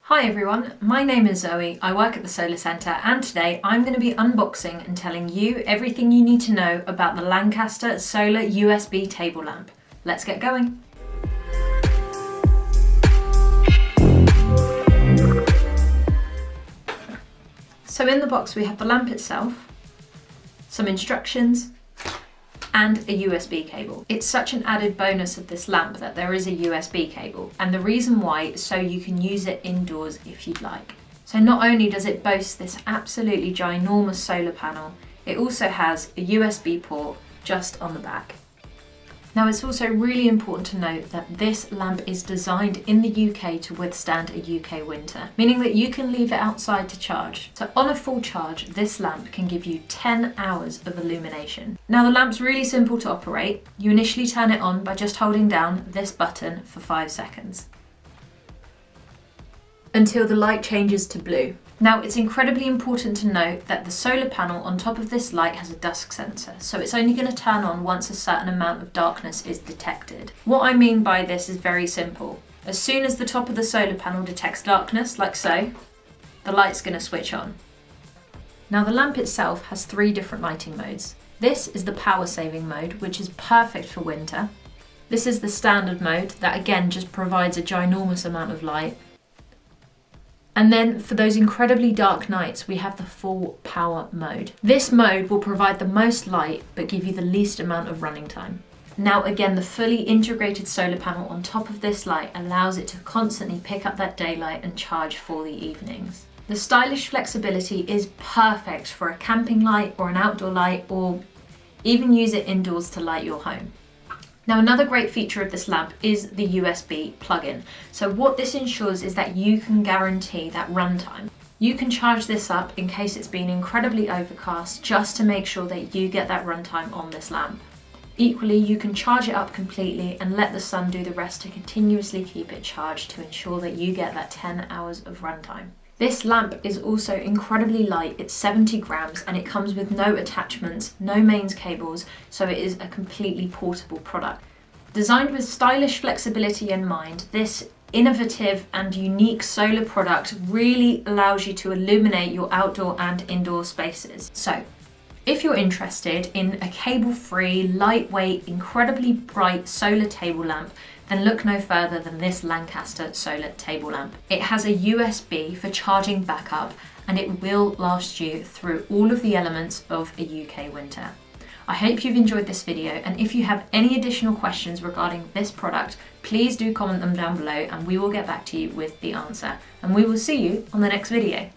Hi everyone, my name is Zoe, I work at the Solar Centre and today I'm going to be unboxing and telling you everything you need to know about the Lancaster Solar USB table lamp. Let's get going! So in the box we have the lamp itself, some instructions, and a USB cable. It's such an added bonus of this lamp that there is a USB cable, and the reason why is so you can use it indoors if you'd like. So not only does it boast this absolutely ginormous solar panel, it also has a USB port just on the back. Now it's also really important to note that this lamp is designed in the UK to withstand a UK winter, meaning that you can leave it outside to charge. So on a full charge, this lamp can give you 10 hours of illumination. Now the lamp's really simple to operate. You initially turn it on by just holding down this button for 5 seconds until the light changes to blue. Now it's incredibly important to note that the solar panel on top of this light has a dusk sensor, so it's only going to turn on once a certain amount of darkness is detected. What I mean by this is very simple. As soon as the top of the solar panel detects darkness, like so, the light's going to switch on. Now the lamp itself has 3 different lighting modes. This is the power saving mode, which is perfect for winter. This is the standard mode that again just provides a ginormous amount of light. And then for those incredibly dark nights, we have the full power mode. This mode will provide the most light, but give you the least amount of running time. Now again, the fully integrated solar panel on top of this light allows it to constantly pick up that daylight and charge for the evenings. The stylish flexibility is perfect for a camping light or an outdoor light, or even use it indoors to light your home. Now another great feature of this lamp is the USB plug-in. So what this ensures is that you can guarantee that runtime. You can charge this up in case it's been incredibly overcast, just to make sure that you get that runtime on this lamp. Equally, you can charge it up completely and let the sun do the rest to continuously keep it charged to ensure that you get that 10 hours of runtime. This lamp is also incredibly light. It's 70 grams and it comes with no attachments, no mains cables, so it is a completely portable product. Designed with stylish flexibility in mind, this innovative and unique solar product really allows you to illuminate your outdoor and indoor spaces. So, if you're interested in a cable-free, lightweight, incredibly bright solar table lamp, then look no further than this Lancaster solar table lamp. It has a USB for charging backup and it will last you through all of the elements of a UK winter. I hope you've enjoyed this video, and if you have any additional questions regarding this product, please do comment them down below and we will get back to you with the answer. And we will see you on the next video.